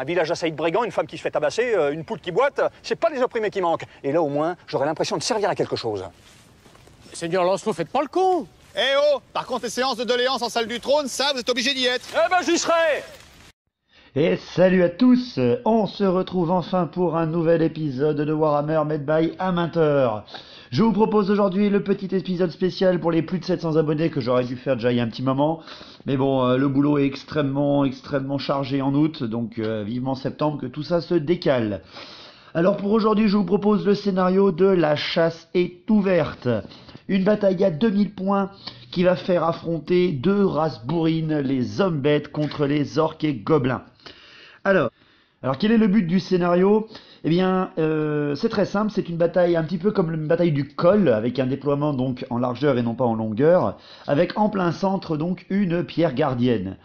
Un village assailli de brigands, une femme qui se fait tabasser, une poule qui boite, c'est pas les opprimés qui manquent. Et là, au moins, j'aurais l'impression de servir à quelque chose. Seigneur Lancelot, faites pas le con. Eh oh! Par contre, les séances de doléances en salle du trône, ça, vous êtes obligé d'y être. Eh ben, j'y serai! Et salut à tous, on se retrouve enfin pour un nouvel épisode de Warhammer Made by Amateur. Je vous propose aujourd'hui le petit épisode spécial pour les plus de 700 abonnés que j'aurais dû faire déjà il y a un petit moment. Mais bon, le boulot est extrêmement chargé en août, donc vivement septembre que tout ça se décale. Alors pour aujourd'hui, je vous propose le scénario de La chasse est ouverte. Une bataille à 2000 points qui va faire affronter deux races bourrines, les hommes bêtes contre les orques et gobelins. Alors quel est le but du scénario ? Eh bien, c'est très simple, c'est une bataille un petit peu comme une bataille du col, avec un déploiement donc en largeur et non pas en longueur, avec en plein centre donc une pierre gardienne.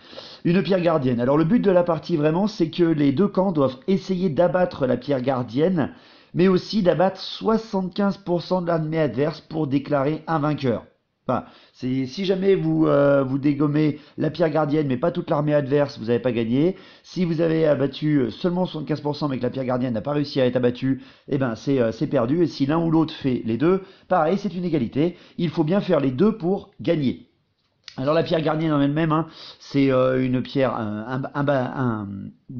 Une pierre gardienne. Alors le but de la partie vraiment, c'est que les deux camps doivent essayer d'abattre la pierre gardienne, mais aussi d'abattre 75% de l'armée adverse pour déclarer un vainqueur. Enfin, si jamais vous dégommez la pierre gardienne mais pas toute l'armée adverse, vous n'avez pas gagné. Si vous avez abattu seulement 75% mais que la pierre gardienne n'a pas réussi à être abattue, eh ben c'est perdu. Et si l'un ou l'autre fait les deux, pareil, c'est une égalité. Il faut bien faire les deux pour gagner. Alors la pierre gardienne en elle-même, hein, c'est une pierre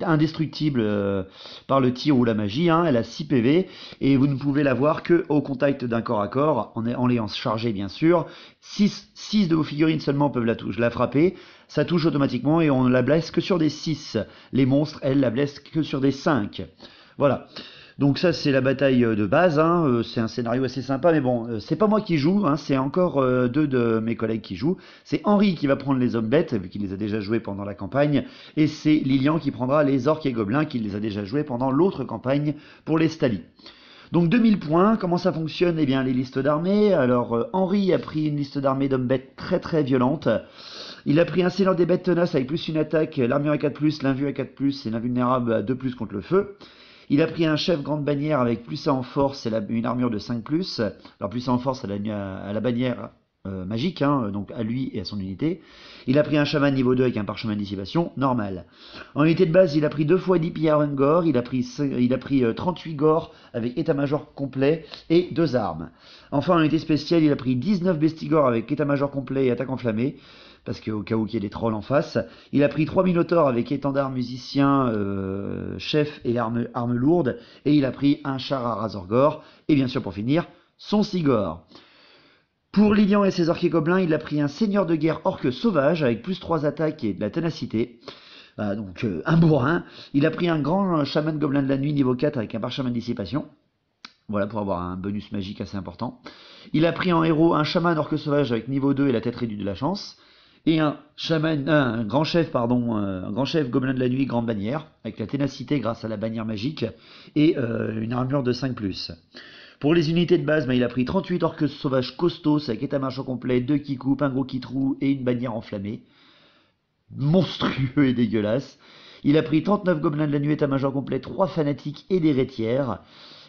indestructible par le tir ou la magie, hein, elle a 6 PV et vous ne pouvez la voir que au contact d'un corps à corps, en l'ayant chargé bien sûr. 6 de vos figurines seulement peuvent la frapper, ça touche automatiquement et on ne la blesse que sur des 6. Les monstres, elles, la blessent que sur des 5. Voilà. Donc ça c'est la bataille de base, hein. C'est un scénario assez sympa, mais bon, c'est pas moi qui joue, hein. C'est encore deux de mes collègues qui jouent. C'est Henri qui va prendre les hommes bêtes, vu qu'il les a déjà joués pendant la campagne, et c'est Lilian qui prendra les orques et gobelins, qui les a déjà joués pendant l'autre campagne pour les Stali. Donc 2000 points, comment ça fonctionne ? Eh bien les listes d'armées. Alors Henri a pris une liste d'armées d'hommes bêtes très violente. Il a pris un seigneur des bêtes tenaces avec plus une attaque, l'armure à 4+, l'invue à 4+, et l'invulnérable à 2+ contre le feu. Il a pris un chef grande bannière avec plus 1 en force et une armure de 5+. Alors plus 1 en force à la bannière magique, hein, donc à lui et à son unité. Il a pris un chaman niveau 2 avec un parchemin de dissipation, normal. En unité de base, il a pris 2 fois 10 pillards gore, il a pris 38 gore avec état-major complet et 2 armes. Enfin, en unité spéciale, il a pris 19 bestigores avec état-major complet et attaque enflammée, parce qu'au cas où il y ait des trolls en face. Il a pris 3 minotaures avec étendard, musicien, chef et armes lourdes. Et il a pris un char à Razorgore. Et bien sûr, pour finir, son Sigor. Pour Lilian et ses orques et gobelins, il a pris un seigneur de guerre orque sauvage avec plus 3 attaques et de la ténacité. Donc un bourrin. Il a pris un grand chaman gobelin de la nuit niveau 4 avec un parchemin de dissipation. Voilà, pour avoir un bonus magique assez important. Il a pris en héros un chaman orque sauvage avec niveau 2 et la tête réduite de la chance. Et un grand chef gobelin de la nuit, grande bannière, avec la ténacité grâce à la bannière magique, et une armure de 5+. Pour les unités de base, il a pris 38 orques sauvages costauds, avec état-major complet, 2 qui coupent, un gros qui troue, et une bannière enflammée. Monstrueux et dégueulasse. Il a pris 39 gobelins de la nuit, état-major complet, 3 fanatiques et des rétières.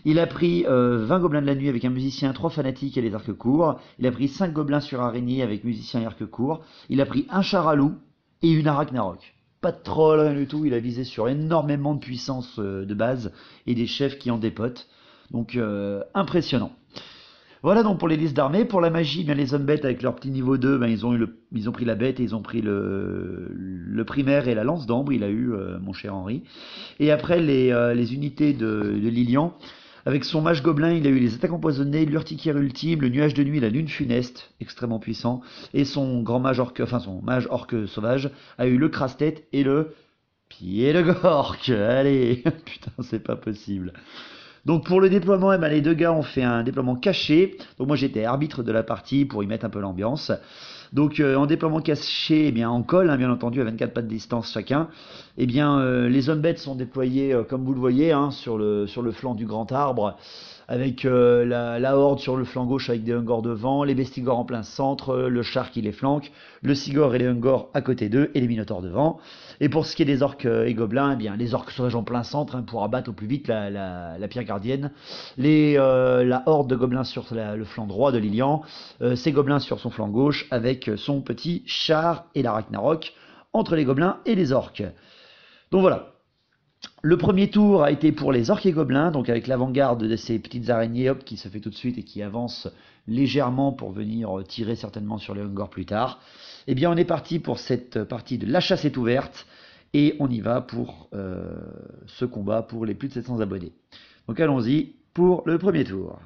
Il a pris 20 gobelins de la nuit avec un musicien, 3 fanatiques et les arcs courts. Il a pris 5 gobelins sur araignée avec musicien et arcs courts. Il a pris un char à loup et une Arachnarok. Pas de troll, rien du tout. Il a visé sur énormément de puissance de base et des chefs qui en dépotent. Donc impressionnant. Voilà donc pour les listes d'armées. Pour la magie, bien les hommes bêtes avec leur petit niveau 2, ils ont pris la bête et ils ont pris le primaire et la lance d'ambre. Il a eu mon cher Henri. Et après les unités de Lilian. Avec son mage gobelin, il a eu les attaques empoisonnées, l'urticaire ultime, le nuage de nuit, la lune funeste, extrêmement puissant, et son mage orque sauvage a eu le crasse-tête et le pied de gorque. Allez, putain, c'est pas possible. Donc pour le déploiement, les deux gars ont fait un déploiement caché. Donc moi j'étais arbitre de la partie pour y mettre un peu l'ambiance. Donc en déploiement caché, en col, bien entendu, à 24 pas de distance chacun, les hommes bêtes sont déployés, comme vous le voyez, sur le flanc du grand arbre, avec la horde sur le flanc gauche avec des Ungors devant, les bestigors en plein centre, le char qui les flanque, le Sigor et les Ungors à côté d'eux, et les minotaures devant. Et pour ce qui est des orques et gobelins, les orques sauvages en plein centre, pour abattre au plus vite la pierre gardienne, la horde de gobelins sur le flanc droit de Lilian, ses gobelins sur son flanc gauche, avec son petit char et la Ragnarok entre les gobelins et les orques. Donc voilà. Le premier tour a été pour les orques et gobelins, donc avec l'avant-garde de ces petites araignées hop, qui se fait tout de suite et qui avance légèrement pour venir tirer certainement sur les Ungors plus tard. Eh bien on est parti pour cette partie de La Chasse est ouverte et on y va pour ce combat pour les plus de 700 abonnés. Donc allons-y pour le premier tour.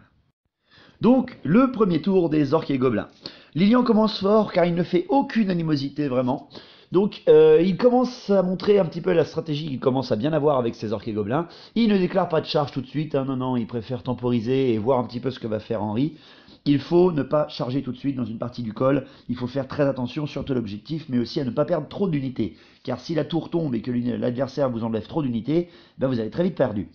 Donc le premier tour des orques et gobelins. Lilian commence fort car il ne fait aucune animosité vraiment. Donc il commence à montrer un petit peu la stratégie qu'il commence à bien avoir avec ses orques et gobelins. Il ne déclare pas de charge tout de suite, hein, non, il préfère temporiser et voir un petit peu ce que va faire Henri. Il faut ne pas charger tout de suite dans une partie du col, il faut faire très attention surtout à l'objectif, mais aussi à ne pas perdre trop d'unités. Car si la tour tombe et que l'adversaire vous enlève trop d'unités, ben vous avez très vite perdu.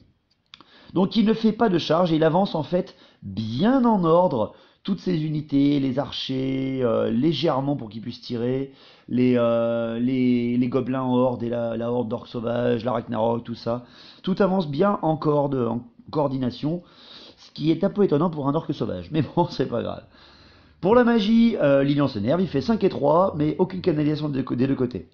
Donc il ne fait pas de charge, il avance en fait bien en ordre, toutes ces unités, les archers, légèrement pour qu'ils puissent tirer, les gobelins horde et la horde d'orques sauvages, la Ragnarok, tout ça. Tout avance bien en coordination, ce qui est un peu étonnant pour un orque sauvage, mais bon, c'est pas grave. Pour la magie, Lilian s'énerve, il fait 5 et 3, mais aucune canalisation des deux côtés.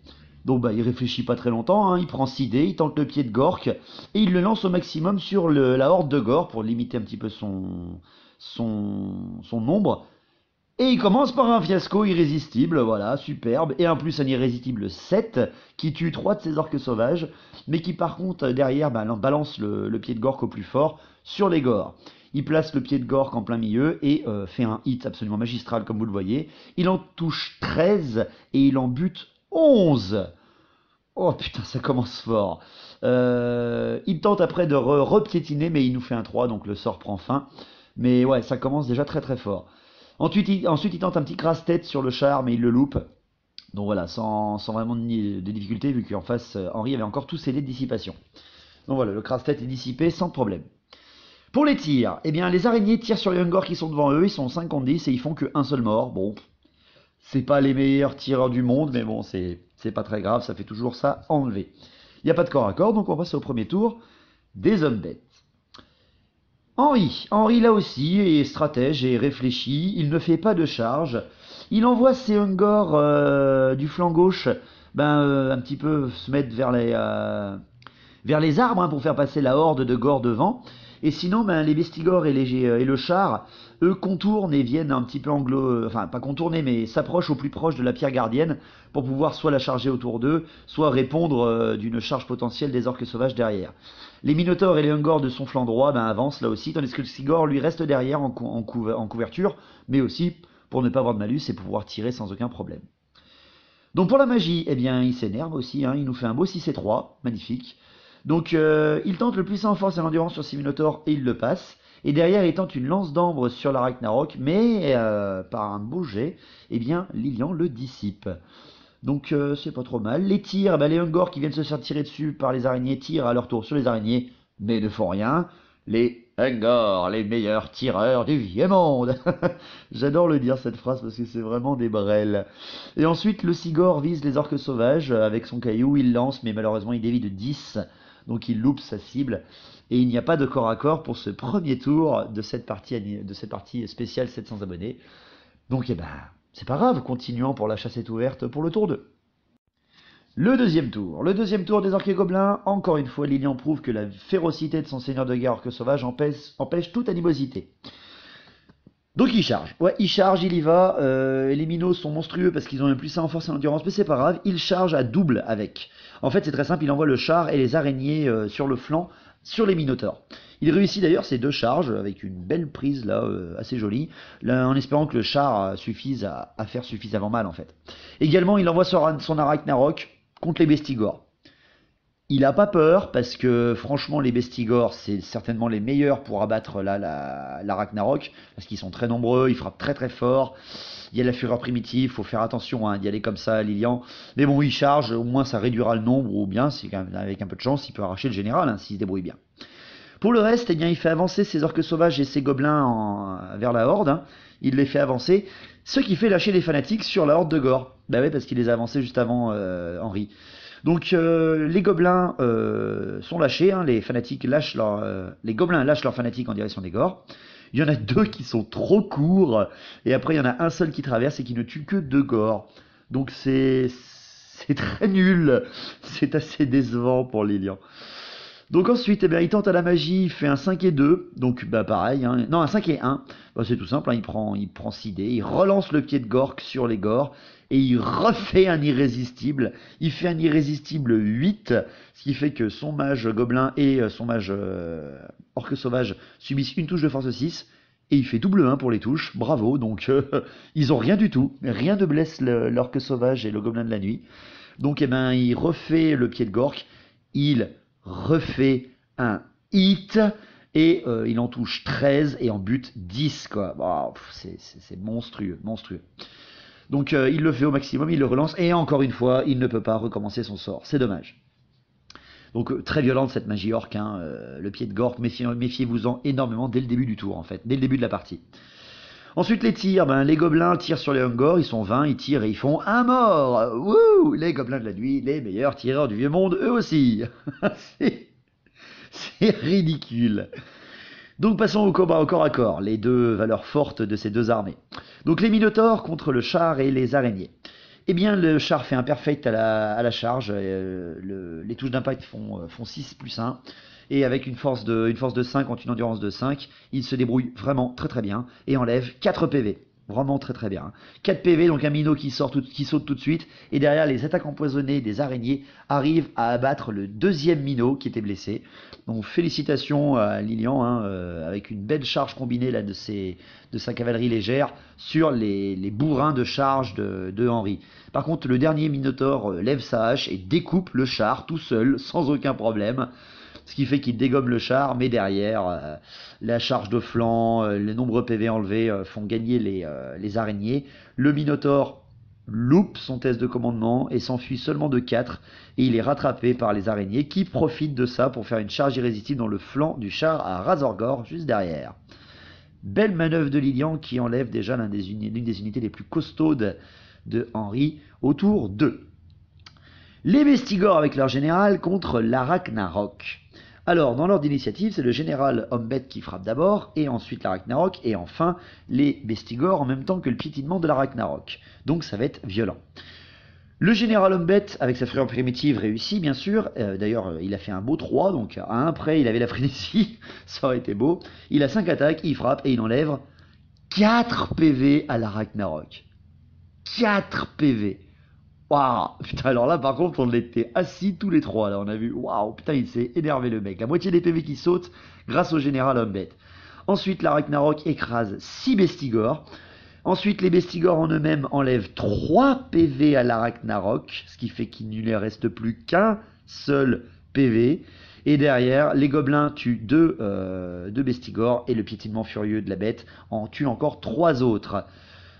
Donc bah, il réfléchit pas très longtemps, hein, il prend 6 dés, il tente le pied de Gork, et il le lance au maximum sur la horde de Gork pour limiter un petit peu son nombre. Et il commence par un fiasco irrésistible, voilà, superbe, et en plus un irrésistible 7 qui tue 3 de ses orques sauvages, mais qui par contre derrière balance le pied de Gork au plus fort sur les Gors. Il place le pied de Gork en plein milieu et fait un hit absolument magistral comme vous le voyez. Il en touche 13 et il en bute 11. Oh putain, ça commence fort. Il tente après de repiétiner, mais il nous fait un 3, donc le sort prend fin. Mais ouais, ça commence déjà très très fort. Ensuite, il tente un petit crasse-tête sur le char, mais il le loupe. Donc voilà, sans vraiment de difficulté, vu qu'en face, Henri avait encore tous ses dés de dissipation. Donc voilà, le crasse-tête est dissipé sans problème. Pour les tirs, eh bien les araignées tirent sur les Ungors qui sont devant eux, ils sont 5 contre 10 et ils font qu'un seul mort. Bon, c'est pas les meilleurs tireurs du monde, mais bon, c'est pas très grave, ça fait toujours ça enlever. Il n'y a pas de corps à corps, donc on passe au premier tour des hommes bêtes. Henri là aussi est stratège et réfléchi, il ne fait pas de charge. Il envoie ses Ungors du flanc gauche un petit peu se mettre vers les arbres hein, pour faire passer la horde de Gors devant. Et sinon, les Bestigors et le char, eux contournent et viennent un petit peu enfin pas contourner, mais s'approchent au plus proche de la pierre gardienne pour pouvoir soit la charger autour d'eux, soit répondre d'une charge potentielle des orques sauvages derrière. Les Minotaures et les Ungors de son flanc droit avancent là aussi, tandis que le Sigor lui reste derrière en couverture, mais aussi pour ne pas avoir de malus et pouvoir tirer sans aucun problème. Donc pour la magie, eh bien il s'énerve aussi, hein, il nous fait un beau 6 et 3, magnifique. Donc il tente le puissant en force et l'endurance sur ses Minotaures et il le passe. Et derrière il tente une lance d'ambre sur la Ragnarok, mais par un beau jet, eh bien Lilian le dissipe. Donc c'est pas trop mal. Les tirs, les Ungors qui viennent se faire tirer dessus par les araignées tirent à leur tour sur les araignées, mais ne font rien. Les Ungors, les meilleurs tireurs du vieux monde. J'adore le dire cette phrase parce que c'est vraiment des brels. Et ensuite le Sigor vise les orques sauvages avec son caillou, il lance, mais malheureusement il dévie de 10. Donc il loupe sa cible. Et il n'y a pas de corps à corps pour ce premier tour de cette partie spéciale 700 abonnés. Donc c'est pas grave, continuons pour La Chasse est ouverte pour le tour 2. Le deuxième tour des orques et gobelins. Encore une fois, Lilian prouve que la férocité de son seigneur de guerre orque sauvage empêche toute animosité. Donc il charge, il y va, les minos sont monstrueux parce qu'ils ont un puissant en force et en endurance, mais c'est pas grave, il charge à double avec. En fait c'est très simple, il envoie le char et les araignées sur le flanc, sur les minotaures. Il réussit d'ailleurs ces deux charges avec une belle prise là, assez jolie, là, en espérant que le char suffise à faire suffisamment mal en fait. Également il envoie son Ragnarok contre les Bestigors. Il a pas peur parce que franchement les Bestigors c'est certainement les meilleurs pour abattre la Ragnarok parce qu'ils sont très nombreux, ils frappent très très fort. Il y a de la fureur primitive, faut faire attention d'y aller comme ça Lilian. Mais bon il charge, au moins ça réduira le nombre ou bien avec un peu de chance il peut arracher le général s'il se débrouille bien. Pour le reste, eh bien, il fait avancer ses orques sauvages et ses gobelins vers la horde. Il les fait avancer, ce qui fait lâcher les fanatiques sur la horde de Gors. Bah ouais, parce qu'il les a avancés juste avant Henri. Donc les gobelins sont lâchés, les fanatiques les gobelins lâchent leurs fanatiques en direction des Gors. Il y en a 2 qui sont trop courts, et après il y en a un seul qui traverse et qui ne tue que 2 Gors. Donc c'est très nul, c'est assez décevant pour Lilian. Donc ensuite, eh bien, il tente à la magie, il fait un 5 et 2, donc bah pareil, hein. Non, un 5 et 1, bah, c'est tout simple, hein. Il prend 6 dés, il relance le pied de Gork sur les Gors, et il refait un irrésistible. Il fait un irrésistible 8, ce qui fait que son mage gobelin et son mage orque sauvage subissent une touche de force 6, et il fait double 1 pour les touches, bravo, donc ils ont rien du tout, rien ne blesse l'orque sauvage et le gobelin de la nuit. Donc eh ben, il refait le pied de Gork, il refait un hit et il en touche 13 et en bute 10 quoi. Wow, c'est monstrueux, monstrueux. Donc il le fait au maximum, il le relance et encore une fois, il ne peut pas recommencer son sort. C'est dommage. Donc très violente cette magie orque, hein, le pied de Gork, méfiez-vous-en énormément dès le début du tour en fait, dès le début de la partie. Ensuite les tirs, ben, les gobelins tirent sur les Ungors, ils sont 20, ils tirent et ils font un mort. Wouh, les gobelins de la nuit, les meilleurs tireurs du vieux monde, eux aussi. c'est ridicule. Donc passons au combat au corps à corps, les deux valeurs fortes de ces deux armées. Donc les Minotaures contre le char et les araignées. Eh bien le char fait un perfect à la charge, les touches d'impact font 6 plus 1. Et avec une force de 5 contre une endurance de 5, il se débrouille vraiment très très bien et enlève 4 PV. Vraiment très très bien. 4 PV, donc un minot qui saute tout de suite. Et derrière, les attaques empoisonnées des araignées arrivent à abattre le deuxième minot qui était blessé. Donc félicitations à Lilian, hein, avec une belle charge combinée là, de sa cavalerie légère sur les bourrins de charge de Henri. Par contre, le dernier Minotaure lève sa hache et découpe le char tout seul, sans aucun problème. Ce qui fait qu'il dégomme le char, mais derrière, la charge de flanc, les nombreux PV enlevés font gagner les araignées. Le Minotaure loupe son test de commandement et s'enfuit seulement de 4, et il est rattrapé par les araignées qui profitent de ça pour faire une charge irrésistible dans le flanc du char à Razorgore, juste derrière. Belle manœuvre de Lilian qui enlève déjà l'une des unités les plus costaudes de Henri au tour 2. Les Bestigors avec leur général contre l'Arachnarok. Alors, dans l'ordre d'initiative, c'est le général Hombet qui frappe d'abord, et ensuite l'Arachnarok, et enfin les Bestigors en même temps que le piétinement de l'Arachnarok. Donc ça va être violent. Le général Hombet, avec sa fureur primitive, réussit bien sûr. D'ailleurs, il a fait un beau 3, donc à un près, il avait la frénésie, ça aurait été beau. Il a 5 attaques, il frappe, et il enlève 4 PV à l'Arachnarok. 4 PV. Waouh, putain, alors là par contre on était assis tous les trois, là on a vu, waouh, putain il s'est énervé le mec, la moitié des PV qui sautent grâce au général Hombet. Ensuite l'Arachnarok écrase 6 Bestigors, ensuite les Bestigors en eux-mêmes enlèvent 3 PV à l'Arachnarok, ce qui fait qu'il ne lui reste plus qu'un seul PV, et derrière les gobelins tuent 2 Bestigors et le piétinement furieux de la bête en tue encore 3 autres.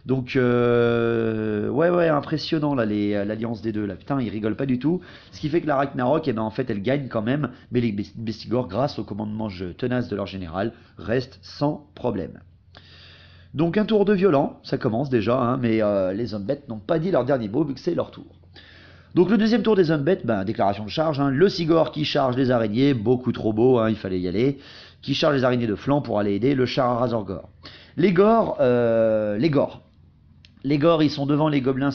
Donc, ouais, impressionnant là, l'alliance des deux là. Putain, ils rigolent pas du tout. Ce qui fait que la Ragnarok, eh ben, en fait, elle gagne quand même. Mais les Bestigors, grâce au commandement tenace de leur général, restent sans problème. Donc, un tour de violent, ça commence déjà, hein, mais les hommes bêtes n'ont pas dit leur dernier mot vu que c'est leur tour. Donc, le deuxième tour des hommes bêtes, ben, déclaration de charge. Hein, le Sigor qui charge les araignées, beaucoup trop beau, hein, il fallait y aller. Qui charge les araignées de flanc pour aller aider le char à Razorgore. Les Gors, ils sont devant les gobelins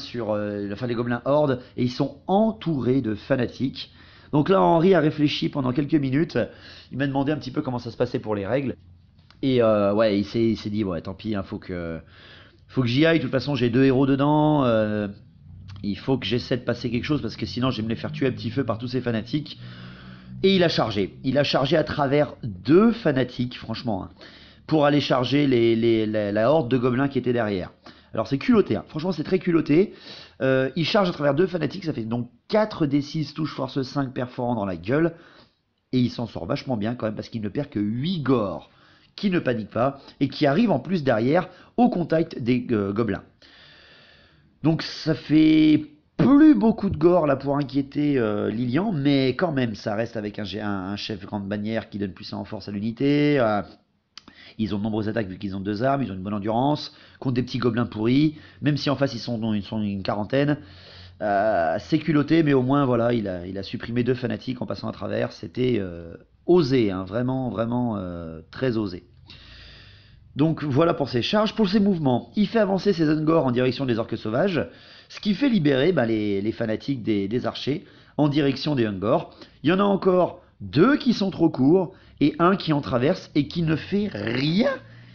les gobelins hordes, et ils sont entourés de fanatiques. Donc là, Henri a réfléchi pendant quelques minutes. Il m'a demandé un petit peu comment ça se passait pour les règles. Et ouais, il s'est dit, ouais, tant pis, hein, faut que j'y aille. De toute façon, j'ai 2 héros dedans. Il faut que j'essaie de passer quelque chose parce que sinon, je vais me les faire tuer à petit feu par tous ces fanatiques. Et il a chargé. Il a chargé à travers 2 fanatiques, franchement, hein, pour aller charger la horde de gobelins qui était derrière. Alors c'est culotté, hein. Franchement c'est très culotté. Il charge à travers 2 fanatiques, ça fait donc 4d6 touche force 5 perforant dans la gueule. Et il s'en sort vachement bien quand même parce qu'il ne perd que 8 Gors qui ne paniquent pas et qui arrivent en plus derrière au contact des gobelins. Donc ça fait plus beaucoup de Gors là pour inquiéter Lilian, mais quand même ça reste avec un chef grande bannière qui donne puissance en force à l'unité. Ils ont de nombreuses attaques vu qu'ils ont 2 armes, ils ont une bonne endurance, contre des petits gobelins pourris, même si en face ils sont une quarantaine. C'est culotté, mais au moins voilà, il a supprimé 2 fanatiques en passant à travers. C'était osé, hein, vraiment très osé. Donc voilà pour ses charges. Pour ses mouvements, il fait avancer ses Ungors en direction des orques sauvages, ce qui fait libérer les fanatiques des archers en direction des Ungors. Il y en a encore 2 qui sont trop courts et 1 qui en traverse et qui ne fait rien.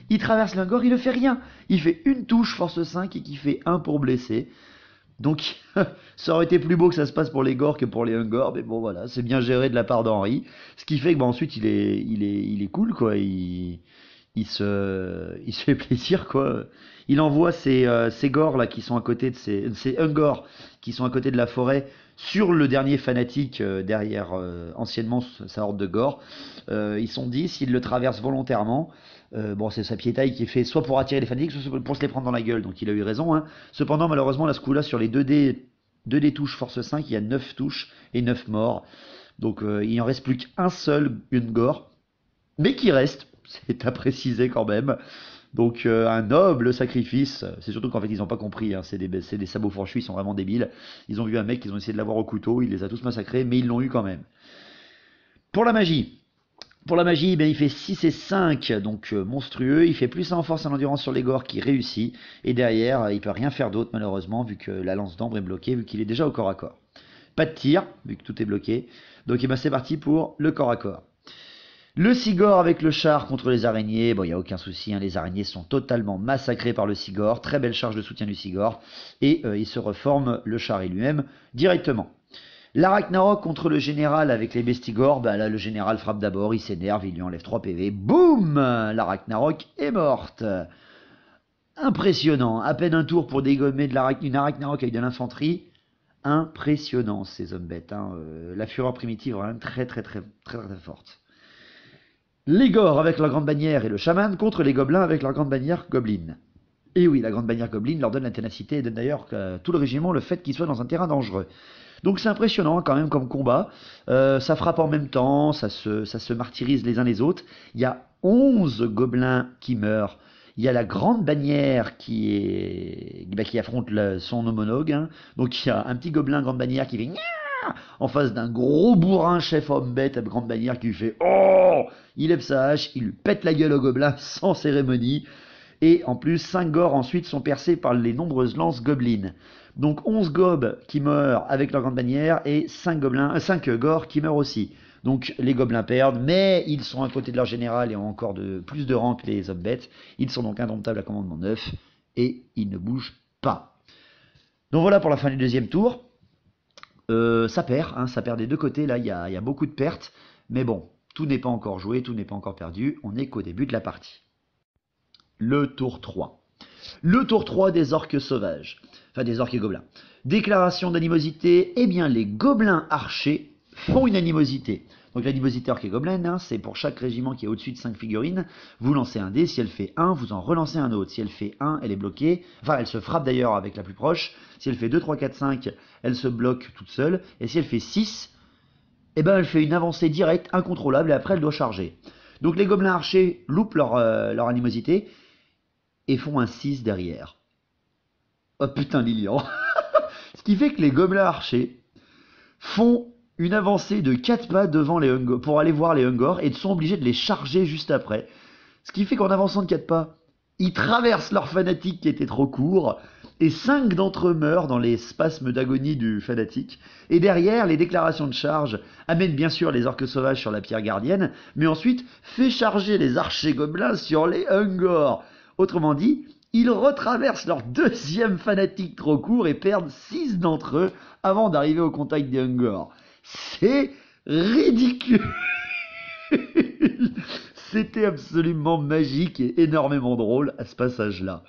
Il traverse l'Ungor, il ne fait rien. Il fait une touche force 5 et qui fait 1 pour blesser. Donc ça aurait été plus beau que ça se passe pour les Gors que pour les Ungor, mais bon voilà, c'est bien géré de la part d'Henri. Ce qui fait que ensuite il est cool quoi, il se fait plaisir quoi. Il envoie ses Gors là qui sont à côté de ses Ungor qui sont à côté de la forêt sur le dernier fanatique derrière anciennement sa horde de Gors. Ils sont 10, il le traverse volontairement. Bon, c'est sa piétaille qui est fait soit pour attirer les fanatiques, soit pour se les prendre dans la gueule, donc il a eu raison. Hein. Cependant, malheureusement, là, ce coup-là, sur les 2D touches force 5, il y a 9 touches et 9 morts. Donc il n'en reste plus qu'un seul Ungor, mais qui reste, c'est à préciser quand même. Donc un noble sacrifice, c'est surtout qu'en fait ils n'ont pas compris, hein. C'est des sabots fourchus, ils sont vraiment débiles. Ils ont vu un mec, ils ont essayé de l'avoir au couteau, il les a tous massacrés, mais ils l'ont eu quand même. Pour la magie, ben, il fait 6 et 5, donc monstrueux. Il fait plus 1 en force et en endurance sur les Gors qui réussit. Et derrière, il peut rien faire d'autre malheureusement, vu que la lance d'ambre est bloquée, vu qu'il est déjà au corps à corps. Pas de tir, vu que tout est bloqué. Donc ben, c'est parti pour le corps à corps. Le Sigor avec le char contre les araignées, bon il n'y a aucun souci, hein, les araignées sont totalement massacrées par le Sigor. Très belle charge de soutien du Sigor. Et il se reforme le char et lui-même directement. L'Arachnarok contre le général avec les Bestigors, bah là le général frappe d'abord, il s'énerve, il lui enlève 3 PV, boum, l'Arachnarok est morte. Impressionnant, à peine un tour pour dégommer une Arachnarok avec de l'infanterie, impressionnant ces hommes bêtes, hein. La fureur primitive est vraiment très forte. Les Gors avec leur grande bannière et le chaman contre les gobelins avec leur grande bannière Goblin. Et oui, la grande bannière Goblin leur donne la ténacité et donne d'ailleurs tout le régiment le fait qu'ils soient dans un terrain dangereux. Donc c'est impressionnant quand même comme combat, ça frappe en même temps, ça se martyrise les uns les autres. Il y a 11 gobelins qui meurent, il y a la grande bannière qui affronte son homologue, hein. Donc il y a un petit gobelin grande bannière qui fait Nya en face d'un gros bourrin chef homme bête à grande bannière qui lui fait oh, il lève sa hache, il lui pète la gueule au gobelin sans cérémonie. Et en plus 5 Gors ensuite sont percés par les nombreuses lances gobelines. Donc 11 gobes qui meurent avec leur grande bannière et 5 Gors qui meurent aussi. Donc les gobelins perdent, mais ils sont à côté de leur général et ont encore plus de rang que les hommes bêtes. Ils sont donc indomptables à commandement 9 et ils ne bougent pas. Donc voilà pour la fin du deuxième tour. Ça perd, hein, ça perd des deux côtés, là il y a beaucoup de pertes. Mais bon, tout n'est pas encore joué, tout n'est pas encore perdu, on n'est qu'au début de la partie. Le tour 3. Le tour 3 des orques sauvages. Enfin, des orques et gobelins. Déclaration d'animosité. Eh bien, les gobelins archers font une animosité. Donc, l'animosité orque et gobelin, hein, c'est pour chaque régiment qui est au-dessus de 5 figurines. Vous lancez un dé. Si elle fait 1, vous en relancez un autre. Si elle fait 1, elle est bloquée. Enfin, elle se frappe d'ailleurs avec la plus proche. Si elle fait 2, 3, 4, 5, elle se bloque toute seule. Et si elle fait 6, eh ben, elle fait une avancée directe, incontrôlable. Et après, elle doit charger. Donc, les gobelins archers loupent leur animosité et font un 6 derrière. Oh putain, Lilian. Ce qui fait que les gobelins archers font une avancée de 4 pas devant les Ungor pour aller voir les Ungor et sont obligés de les charger juste après. Ce qui fait qu'en avançant de 4 pas, ils traversent leur fanatique qui était trop court et 5 d'entre eux meurent dans les spasmes d'agonie du fanatique. Et derrière, les déclarations de charge amènent bien sûr les orques sauvages sur la pierre gardienne, mais ensuite fait charger les archers gobelins sur les Ungor. Autrement dit, ils retraversent leur deuxième fanatique trop court et perdent 6 d'entre eux avant d'arriver au contact des Ungor. C'est ridicule. C'était absolument magique et énormément drôle à ce passage-là.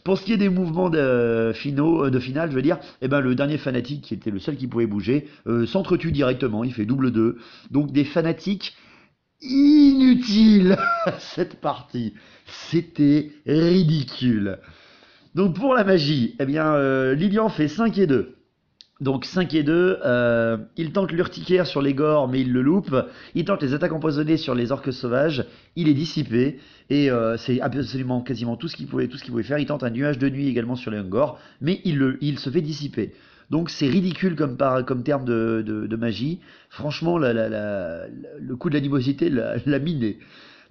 Pour ce qui est des mouvements de finale, je veux dire, eh ben, le dernier fanatique, qui était le seul qui pouvait bouger, s'entretue directement, il fait double 2. Donc des fanatiques inutiles à cette partie. C'était ridicule. Donc pour la magie, eh bien, Lilian fait 5 et 2. Donc 5 et 2, il tente l'urticaire sur les Gors, mais il le loupe. Il tente les attaques empoisonnées sur les orques sauvages. Il est dissipé. Et c'est absolument quasiment tout ce qu'il pouvait faire. Il tente un nuage de nuit également sur les Ungor, mais il se fait dissiper. Donc c'est ridicule comme terme de magie. Franchement, le coup de l'animosité l'a miné.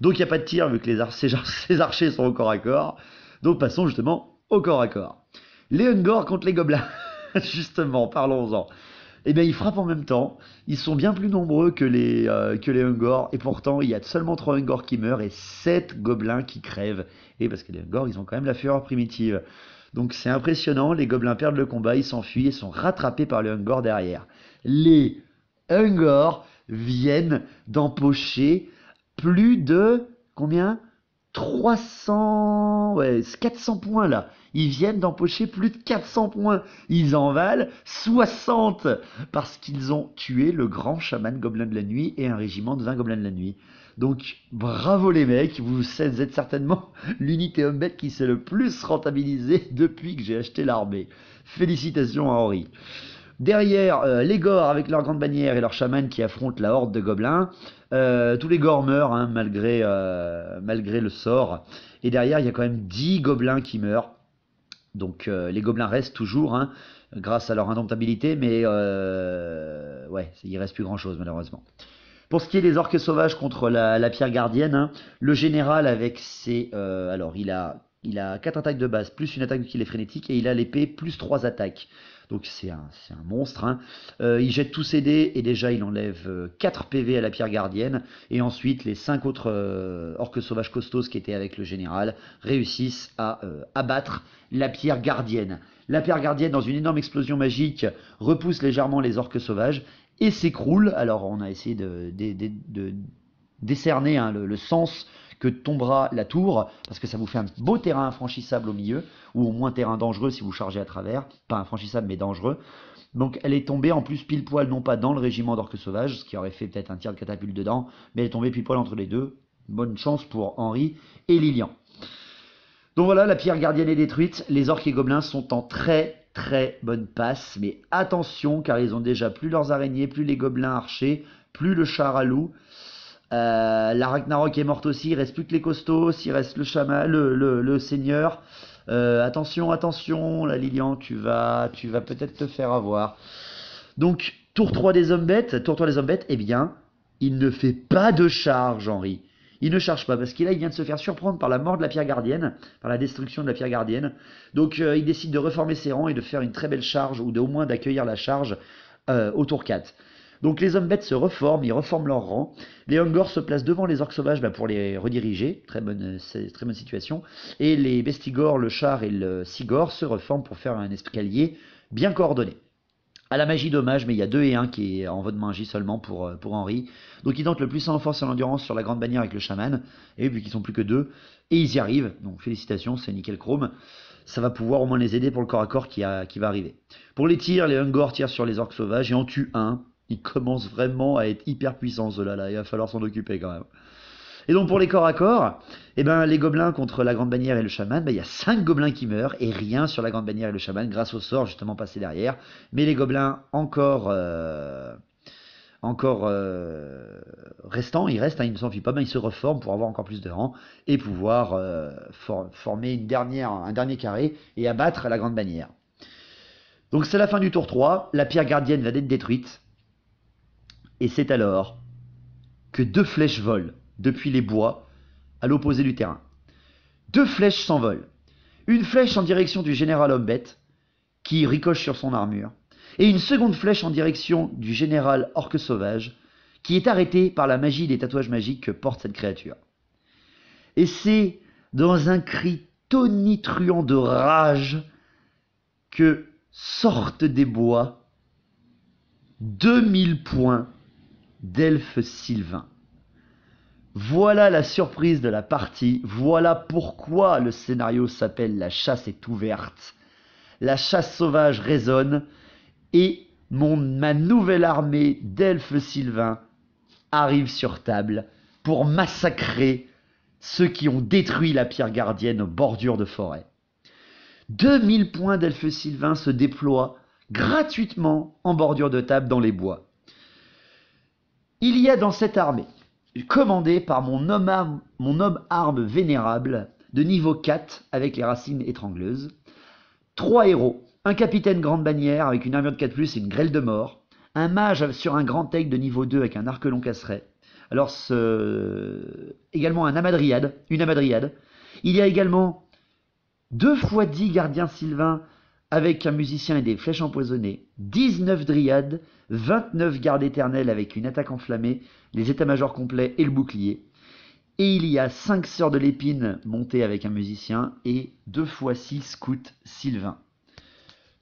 Donc il n'y a pas de tir vu que ces archers sont au corps à corps. Donc passons justement au corps à corps. Les Ungor contre les gobelins. Justement, parlons-en. Eh bien, ils frappent en même temps. Ils sont bien plus nombreux que les Ungors. Et pourtant, il y a seulement 3 Ungors qui meurent et 7 gobelins qui crèvent. Et parce que les Ungors, ils ont quand même la fureur primitive. Donc c'est impressionnant. Les gobelins perdent le combat, ils s'enfuient et sont rattrapés par les Ungors derrière. Les Ungors viennent d'empocher plus de... Combien? 300, ouais, 400 points là. Ils viennent d'empocher plus de 400 points. Ils en valent 60 parce qu'ils ont tué le grand chaman gobelin de la nuit et un régiment de 20 gobelins de la nuit. Donc bravo les mecs, vous êtes certainement l'unité Umbet qui s'est le plus rentabilisée depuis que j'ai acheté l'armée. Félicitations à Henri. Derrière, les Gors avec leur grande bannière et leur chaman qui affrontent la horde de gobelins. Tous les Gors meurent hein, malgré le sort. Et derrière, il y a quand même 10 gobelins qui meurent. Donc les gobelins restent toujours hein, grâce à leur indomptabilité, mais ouais, il reste plus grand chose malheureusement. Pour ce qui est des orques sauvages contre la pierre gardienne, hein, le général avec ses... alors il a 4 attaques de base, plus une attaque qui est frénétique, et il a l'épée plus 3 attaques. Donc c'est un monstre. Hein. Il jette tous ses dés et déjà il enlève 4 PV à la pierre gardienne. Et ensuite les 5 autres orques sauvages costauds qui étaient avec le général réussissent à abattre la pierre gardienne. La pierre gardienne dans une énorme explosion magique repousse légèrement les orques sauvages et s'écroule. Alors on a essayé de décerner hein, le sens que tombera la tour, parce que ça vous fait un beau terrain infranchissable au milieu, ou au moins terrain dangereux si vous chargez à travers, pas infranchissable mais dangereux. Donc elle est tombée en plus pile poil, non pas dans le régiment d'orques sauvages, ce qui aurait fait peut-être un tir de catapulte dedans, mais elle est tombée pile poil entre les deux. Bonne chance pour Henri et Lilian. Donc voilà, la pierre gardienne est détruite, les orques et gobelins sont en très très bonne passe, mais attention car ils ont déjà plus leurs araignées, plus les gobelins archers, plus le char à loup. La Ragnarok est morte aussi, il reste plus que les costauds, il reste le chaman, le seigneur. Attention, la Lilian, tu vas peut-être te faire avoir. Donc, tour 3 des hommes bêtes, eh bien, il ne fait pas de charge, Henri. Il ne charge pas, parce qu'il vient de se faire surprendre par la mort de la pierre gardienne, par la destruction de la pierre gardienne. Donc, il décide de reformer ses rangs et de faire une très belle charge, ou au moins d'accueillir la charge au tour 4. Donc les hommes bêtes se reforment, ils reforment leur rang. Les Ungors se placent devant les orques sauvages pour les rediriger, très bonne situation. Et les Bestigors, le char et le Sigor se reforment pour faire un escalier bien coordonné. À la magie dommage, mais il y a 2 et 1 qui est en vote magie seulement pour Henri. Donc ils tentent le plus en force et en endurance sur la grande bannière avec le chaman. Et vu qu'ils sont plus que 2, et ils y arrivent. Donc félicitations, c'est nickel chrome. Ça va pouvoir au moins les aider pour le corps à corps qui va arriver. Pour les tirs, les Ungors tirent sur les orques sauvages et en tuent un. Il commence vraiment à être hyper puissant ceux-là, il va falloir s'en occuper quand même. Et donc pour les corps à corps, eh ben, les gobelins contre la grande bannière et le chaman, il y a 5 gobelins qui meurent et rien sur la grande bannière et le chaman grâce au sort justement passé derrière. Mais les gobelins encore restants, ils restent, hein, ils ne s'enfuient pas, mais ils se reforment pour avoir encore plus de rangs et pouvoir former un dernier carré et abattre la grande bannière. Donc c'est la fin du tour 3, la pierre gardienne va être détruite. Et c'est alors que 2 flèches volent depuis les bois à l'opposé du terrain. 2 flèches s'envolent. Une flèche en direction du général Umbet, qui ricoche sur son armure, et une seconde flèche en direction du général orque sauvage, qui est arrêté par la magie des tatouages magiques que porte cette créature. Et c'est dans un cri tonitruant de rage que sortent des bois 2000 points d'elfes sylvains. Voilà la surprise de la partie, voilà pourquoi le scénario s'appelle La chasse est ouverte. La chasse sauvage résonne et ma nouvelle armée d'elfes sylvains arrive sur table pour massacrer ceux qui ont détruit la pierre gardienne aux bordures de forêt. 2000 points d'elfes sylvains se déploient gratuitement en bordure de table dans les bois. Il y a dans cette armée, commandée par mon homme arme vénérable de niveau 4 avec les racines étrangleuses, 3 héros, un capitaine grande bannière avec une armure de 4+, et une grêle de mort, un mage sur un grand aigle de niveau 2 avec un arc long casseret, alors également une amadriade. Il y a également 2 x 10 gardiens sylvains avec un musicien et des flèches empoisonnées, 19 dryades, 29 gardes éternels avec une attaque enflammée, les états-majors complets et le bouclier. Et il y a 5 sœurs de l'épine montées avec un musicien et 2 fois 6 scouts sylvains.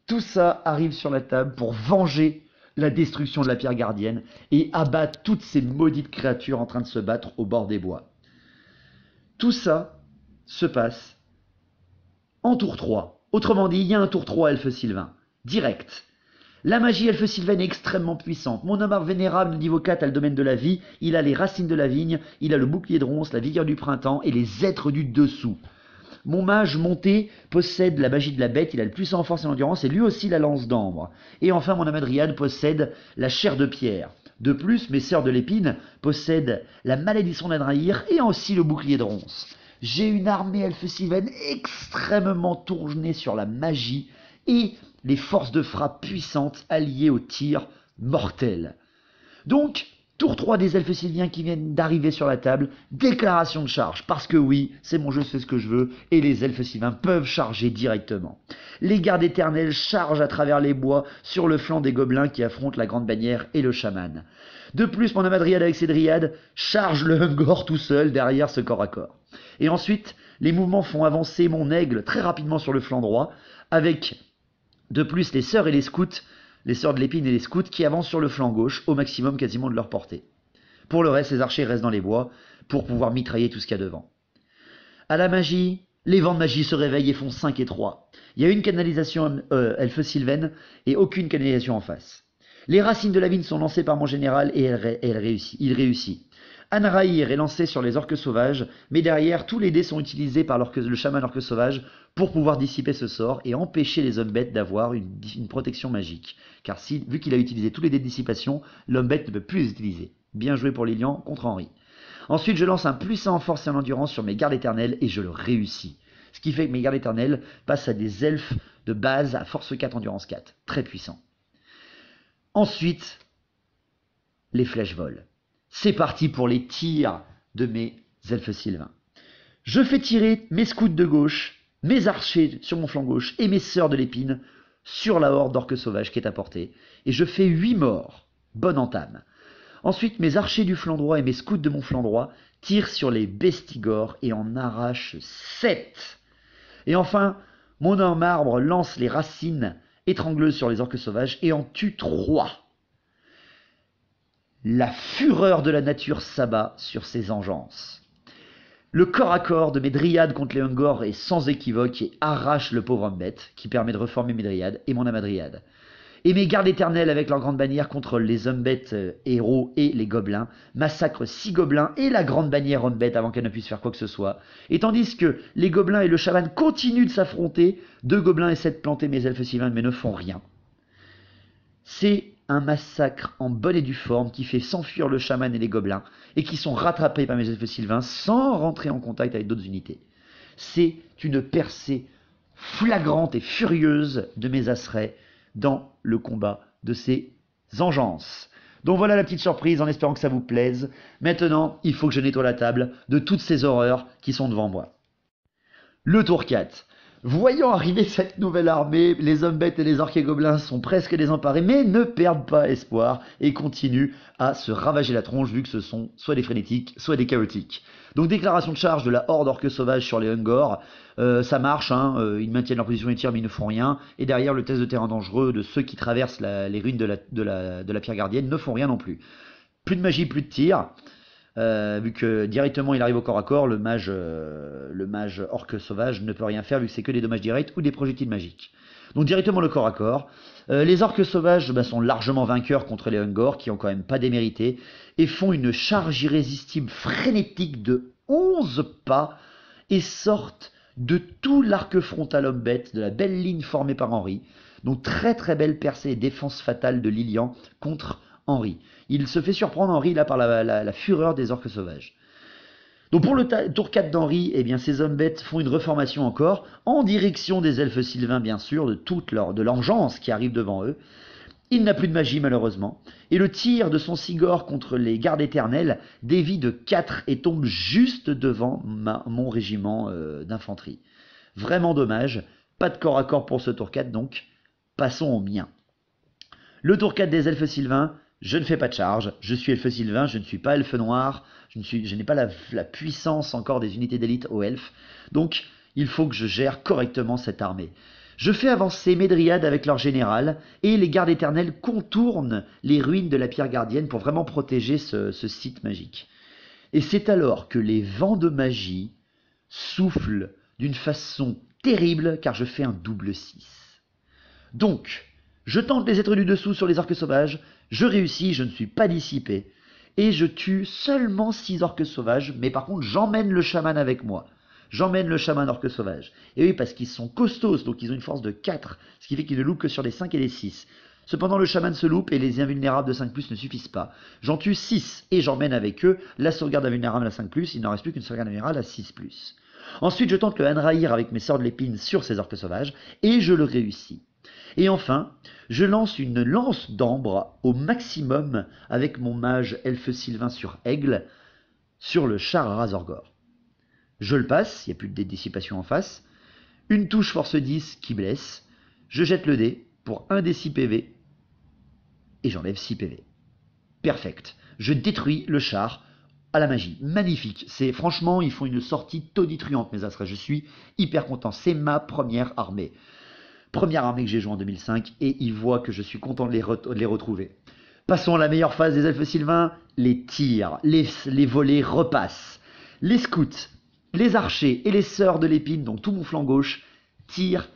Tout ça arrive sur la table pour venger la destruction de la pierre gardienne et abattre toutes ces maudites créatures en train de se battre au bord des bois. Tout ça se passe en tour 3. Autrement dit, il y a un tour 3 elfe sylvain. Direct. La magie elfe sylvaine est extrêmement puissante. Mon homme vénérable niveau 4 a le domaine de la vie, il a les racines de la vigne, il a le bouclier de ronce, la vigueur du printemps et les êtres du dessous. Mon mage monté possède la magie de la bête, il a le puissant en force et en endurance et lui aussi la lance d'ambre. Et enfin mon amadriade possède la chair de pierre. De plus, mes sœurs de l'épine possèdent la malédiction d'Adrahir et aussi le bouclier de ronce. J'ai une armée elfe sylvaine extrêmement tournée sur la magie et les forces de frappe puissantes alliées au tir mortel. Donc, tour 3 des elfes sylviens qui viennent d'arriver sur la table, déclaration de charge, parce que oui, c'est mon jeu, je fais ce que je veux, et les elfes sylvains peuvent charger directement. Les gardes éternels chargent à travers les bois sur le flanc des gobelins qui affrontent la grande bannière et le chaman. De plus, mon amadriade avec ses dryades charge le Ungor tout seul derrière ce corps à corps. Et ensuite, les mouvements font avancer mon aigle très rapidement sur le flanc droit, avec de plus les sœurs et les scouts, les sœurs de l'épine et les scouts qui avancent sur le flanc gauche au maximum quasiment de leur portée. Pour le reste, les archers restent dans les bois pour pouvoir mitrailler tout ce qu'il y a devant. À la magie, les vents de magie se réveillent et font 5 et 3. Il y a une canalisation elfe sylvaine et aucune canalisation en face. Les racines de la vigne sont lancées par mon général et il réussit. Anraïr est lancé sur les orques sauvages, mais derrière, tous les dés sont utilisés par le chaman orque sauvage pour pouvoir dissiper ce sort et empêcher les hommes bêtes d'avoir une protection magique. Car vu qu'il a utilisé tous les dés de dissipation, l'homme bête ne peut plus les utiliser. Bien joué pour Lilian contre Henri. Ensuite, je lance un puissant en force et en endurance sur mes gardes éternels et je le réussis. Ce qui fait que mes gardes éternels passent à des elfes de base à force 4, endurance 4. Très puissant. Ensuite, les flèches volent. C'est parti pour les tirs de mes elfes sylvains. Je fais tirer mes scouts de gauche, mes archers sur mon flanc gauche et mes sœurs de l'épine sur la horde d'orques sauvages qui est à portée. Et je fais 8 morts. Bonne entame. Ensuite, mes archers du flanc droit et mes scouts de mon flanc droit tirent sur les bestigores et en arrachent 7. Et enfin, mon homme arbre lance les racines étrangleuses sur les orques sauvages et en tue 3. La fureur de la nature s'abat sur ses engences. Le corps à corps de mes dryades contre les Ungor est sans équivoque et arrache le pauvre homme bête, qui permet de reformer mes dryades et mon amadriade. Et mes gardes éternels avec leur grande bannière contre les hommes bêtes héros et les gobelins massacrent 6 gobelins et la grande bannière homme bête avant qu'elle ne puisse faire quoi que ce soit. Et tandis que les gobelins et le chaman continuent de s'affronter, 2 gobelins essaient de planter mes elfes sylvains mais ne font rien. C'est un massacre en bonne et due forme qui fait s'enfuir le chaman et les gobelins et qui sont rattrapés par mes elfes sylvains sans rentrer en contact avec d'autres unités. C'est une percée flagrante et furieuse de mes asserets dans le combat de ces engences. Donc voilà la petite surprise en espérant que ça vous plaise. Maintenant, il faut que je nettoie la table de toutes ces horreurs qui sont devant moi. Le tour 4. Voyant arriver cette nouvelle armée, les hommes bêtes et les orques et gobelins sont presque désemparés, mais ne perdent pas espoir et continuent à se ravager la tronche vu que ce sont soit des frénétiques, soit des chaotiques. Donc déclaration de charge de la horde orque sauvage sur les Ungor, ça marche, ils maintiennent leur position et tirent mais ils ne font rien. Et derrière le test de terrain dangereux de ceux qui traversent les ruines de la pierre gardienne ne font rien non plus. Plus de magie, plus de tir. Vu que directement il arrive au corps à corps, le mage orque sauvage ne peut rien faire vu que c'est que des dommages directs ou des projectiles magiques. Donc directement le corps à corps. Les orques sauvages sont largement vainqueurs contre les Ungor qui ont quand même pas démérité et font une charge irrésistible frénétique de 11 pas et sortent de tout l'arc frontal homme bête de la belle ligne formée par Henri. Donc très très belle percée et défense fatale de Lilian contre Henri. Il se fait surprendre Henri là par la fureur des orques sauvages. Donc pour le tour 4 d'Henri, eh bien ces hommes bêtes font une reformation encore, en direction des elfes sylvains bien sûr, de l'engeance qui arrive devant eux. Il n'a plus de magie malheureusement, et le tir de son cigore contre les gardes éternels dévie de 4 et tombe juste devant mon régiment d'infanterie. Vraiment dommage, Pas de corps à corps pour ce tour 4, donc passons au mien. Le tour 4 des elfes sylvains, je ne fais pas de charge, je suis elfe sylvain, je ne suis pas elfe noir, je n'ai pas la puissance encore des unités d'élite aux elfes, donc il faut que je gère correctement cette armée. Je fais avancer mes dryades avec leur général, et les gardes éternels contournent les ruines de la pierre gardienne pour vraiment protéger ce site magique. Et c'est alors que les vents de magie soufflent d'une façon terrible, car je fais un double 6. Donc, je tente les êtres du dessous sur les orques sauvages, je réussis, je ne suis pas dissipé, et je tue seulement 6 orques sauvages, mais par contre j'emmène le chaman avec moi. J'emmène le chaman orque sauvage. Et oui, parce qu'ils sont costauds, donc ils ont une force de 4, ce qui fait qu'ils ne loupent que sur les 5 et les 6. Cependant, le chaman se loupe et les invulnérables de 5+, ne suffisent pas. J'en tue 6 et j'emmène avec eux la sauvegarde invulnérable à 5+, il n'en reste plus qu'une sauvegarde invulnérable à 6+. Ensuite, je tente le Hanraïr avec mes sorts de l'épine sur ces orques sauvages, et je le réussis. Et enfin, je lance une lance d'ambre au maximum avec mon mage elfe sylvain sur aigle, sur le char Razorgor. Je le passe, il n'y a plus de dissipation en face. Une touche force 10 qui blesse. Je jette le dé pour 1 des 6 PV. Et j'enlève 6 PV. Perfect. Je détruis le char à la magie. Magnifique. Franchement, ils font une sortie tonitruante, mes Astres. Je suis hyper content. C'est ma première armée. Première armée que j'ai jouée en 2005. Et ils voient que je suis content de les retrouver. Passons à la meilleure phase des elfes sylvains. Les tirs. Les volets repassent. Les scouts, les archers et les sœurs de l'épine, donc tout mon flanc gauche, tirent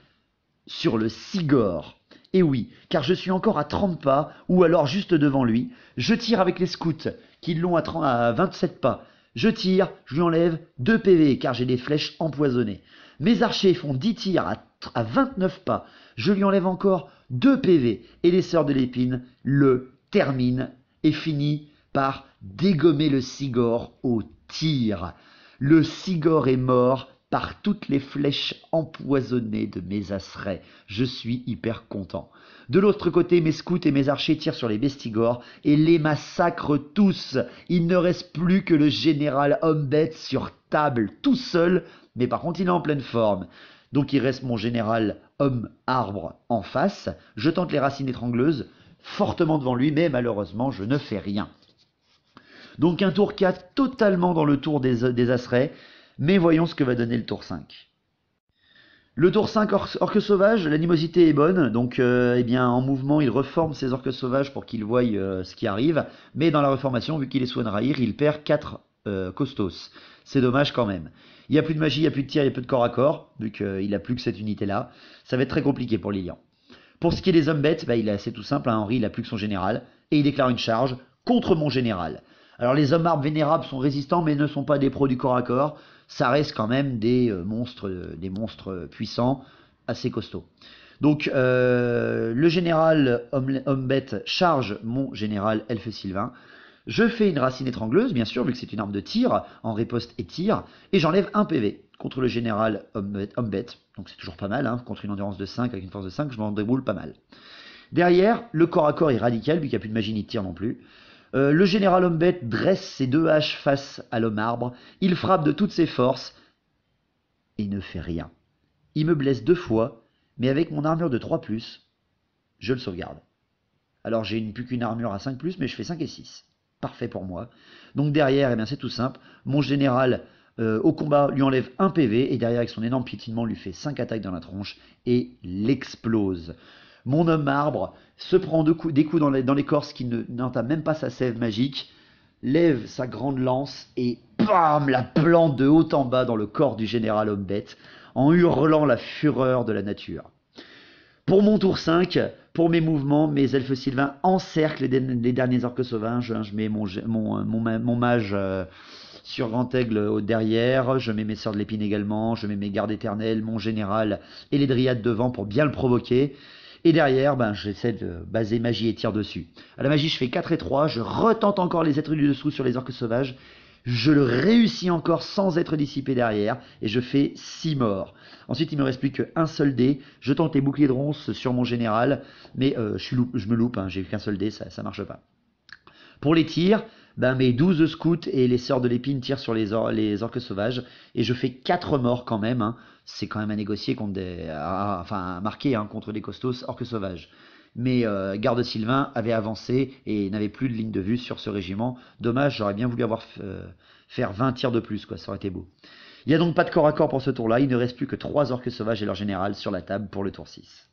sur le Sigor. Et oui, car je suis encore à 30 pas, ou alors juste devant lui. Je tire avec les scouts, qui l'ont à 27 pas. Je tire, je lui enlève 2 PV, car j'ai des flèches empoisonnées. Mes archers font 10 tirs à 29 pas. Je lui enlève encore 2 PV. Et les sœurs de l'épine le terminent et finissent par dégommer le Sigor au tir. Le Sigor est mort par toutes les flèches empoisonnées de mes asserets. Je suis hyper content. De l'autre côté, mes scouts et mes archers tirent sur les bestigors et les massacrent tous. Il ne reste plus que le général Hombet sur table, tout seul, mais par contre il est en pleine forme. Donc il reste mon général Homme Arbre en face. Je tente les racines étrangleuses, fortement devant lui, mais malheureusement je ne fais rien. Donc un tour 4 totalement dans le tour des Asserets, mais voyons ce que va donner le tour 5. Le tour 5 orques sauvages, l'animosité est bonne, donc eh bien, en mouvement il reforme ses orques sauvages pour qu'il voie ce qui arrive, mais dans la reformation, vu qu'il est sous Hanraïr, il perd 4 costos. C'est dommage quand même. Il n'y a plus de magie, il n'y a plus de tir, il n'y a plus de corps à corps, vu qu'il n'a plus que cette unité-là. Ça va être très compliqué pour Lilian. Pour ce qui est des hommes bêtes, c'est tout simple, hein, Henri il n'a plus que son général, et il déclare une charge contre mon général. Alors les hommes arbres vénérables sont résistants mais ne sont pas des pros du corps à corps. Ça reste quand même des monstres puissants, assez costauds. Donc le général homme-bête charge mon général elfe sylvain. Je fais une racine étrangleuse, bien sûr, vu que c'est une arme de tir, en riposte et tir, et j'enlève 1 PV contre le général homme-bête. Donc c'est toujours pas mal, hein, contre une endurance de 5 avec une force de 5, je m'en déboule pas mal. Derrière, le corps à corps est radical, vu qu'il n'y a plus de magie ni de tir non plus. Le général homme-bête dresse ses 2 haches face à l'homme arbre. Il frappe de toutes ses forces et ne fait rien. Il me blesse 2 fois, mais avec mon armure de 3+, je le sauvegarde. Alors j'ai plus qu'une armure à 5+, mais je fais 5 et 6. Parfait pour moi. Donc derrière, eh bien, c'est tout simple. Mon général au combat lui enlève 1 PV et derrière avec son énorme piétinement lui fait 5 attaques dans la tronche et l'explose. Mon homme arbre se prend des coups dans l'écorce qui n'entame même pas sa sève magique, lève sa grande lance et bam, la plante de haut en bas dans le corps du général homme-bête en hurlant la fureur de la nature. Pour mon tour 5, pour mes mouvements, mes elfes sylvains encerclent les derniers orques sauvages. Je mets mon mage sur Grand Aigle au derrière, je mets mes sœurs de l'épine également, je mets mes gardes éternels, mon général et les dryades devant pour bien le provoquer. Et derrière, j'essaie de baser magie et tir dessus. À la magie, je fais 4 et 3, je retente encore les êtres du dessous sur les orques sauvages. Je le réussis encore sans être dissipé derrière, et je fais 6 morts. Ensuite, il me reste plus qu'un seul dé. Je tente les boucliers de ronce sur mon général, mais je me loupe, hein, j'ai qu'un seul dé, ça marche pas. Pour les tirs, ben, mes 12 scouts et les sœurs de l'épine tirent sur les orques sauvages, et je fais 4 morts quand même, hein. C'est quand même à négocier contre à marquer, hein, contre des costauds orques sauvages. Mais Garde Sylvain avait avancé et n'avait plus de ligne de vue sur ce régiment. Dommage, j'aurais bien voulu avoir faire 20 tirs de plus, quoi, ça aurait été beau. Il n'y a donc pas de corps à corps pour ce tour-là, il ne reste plus que 3 orques sauvages et leur général sur la table pour le tour 6.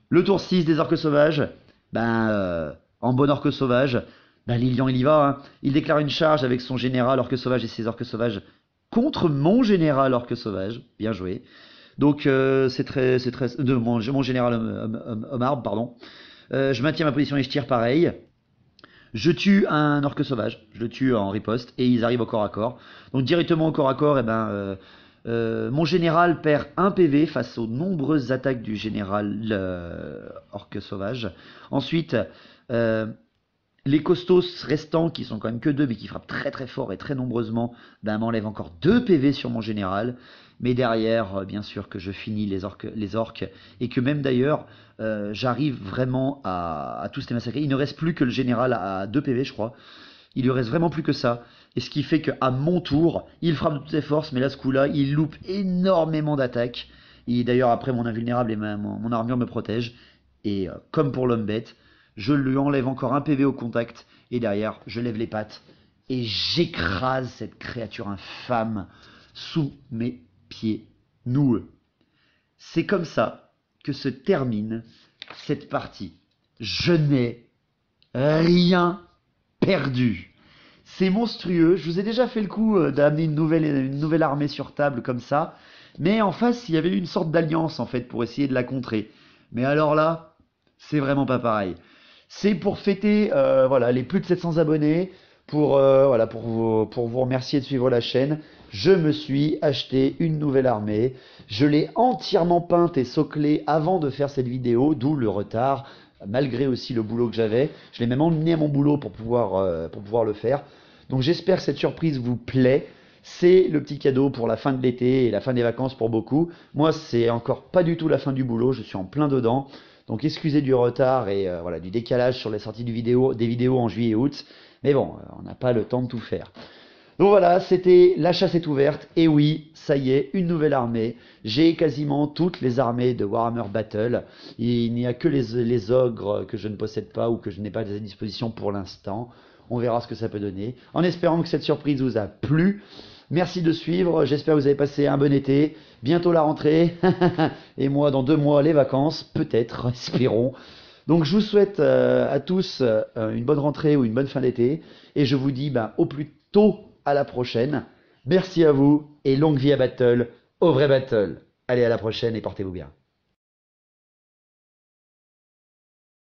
Le tour 6 des orques sauvages, en bon orque sauvage, Lilian il y va, hein. Il déclare une charge avec son général orque sauvage et ses orques sauvages contre mon général orque sauvage, bien joué. Donc mon général homme arbre, pardon. Je maintiens ma position et je tire pareil. Je tue un orque sauvage, je le tue en riposte et ils arrivent au corps à corps. Donc directement au corps à corps, mon général perd 1 PV face aux nombreuses attaques du général orque sauvage. Ensuite, les costauds restants, qui sont quand même que 2, mais qui frappent très très fort et très nombreusement, m'enlèvent encore 2 PV sur mon général. Mais derrière, bien sûr que je finis les orques, et que même d'ailleurs, j'arrive vraiment à tous les massacrer. Il ne reste plus que le général à 2 PV, je crois. Il lui reste vraiment plus que ça. Et ce qui fait qu'à mon tour, il frappe de toutes ses forces, mais là, ce coup-là, il loupe énormément d'attaques. Et d'ailleurs, après, mon invulnérable et mon armure me protègent. Et comme pour l'homme bête, je lui enlève encore 1 PV au contact. Et derrière, je lève les pattes. Et j'écrase cette créature infâme sous mes pieds noueux. C'est comme ça que se termine cette partie. Je n'ai rien perdu. C'est monstrueux. Je vous ai déjà fait le coup d'amener une nouvelle armée sur table comme ça. Mais en face, il y avait une sorte d'alliance en fait pour essayer de la contrer. Mais alors là, c'est vraiment pas pareil. C'est pour fêter les plus de 700 abonnés, pour vous remercier de suivre la chaîne. Je me suis acheté une nouvelle armée. Je l'ai entièrement peinte et soclée avant de faire cette vidéo, d'où le retard, malgré aussi le boulot que j'avais. Je l'ai même emmené à mon boulot pour pouvoir le faire. Donc j'espère que cette surprise vous plaît. C'est le petit cadeau pour la fin de l'été et la fin des vacances pour beaucoup. Moi, c'est encore pas du tout la fin du boulot. Je suis en plein dedans. Donc excusez du retard et du décalage sur les sorties des vidéos en juillet et août. Mais bon, on n'a pas le temps de tout faire. Donc voilà, c'était la chasse est ouverte. Et oui, ça y est, une nouvelle armée. J'ai quasiment toutes les armées de Warhammer Battle. Il n'y a que les ogres que je ne possède pas ou que je n'ai pas à disposition pour l'instant. On verra ce que ça peut donner. En espérant que cette surprise vous a plu. Merci de suivre. J'espère que vous avez passé un bon été. Bientôt la rentrée. Et moi, dans 2 mois, les vacances. Peut-être, espérons. Donc je vous souhaite à tous une bonne rentrée ou une bonne fin d'été. Et je vous dis au plus tôt à la prochaine. Merci à vous et longue vie à Battle, au vrai Battle. Allez, à la prochaine et portez-vous bien.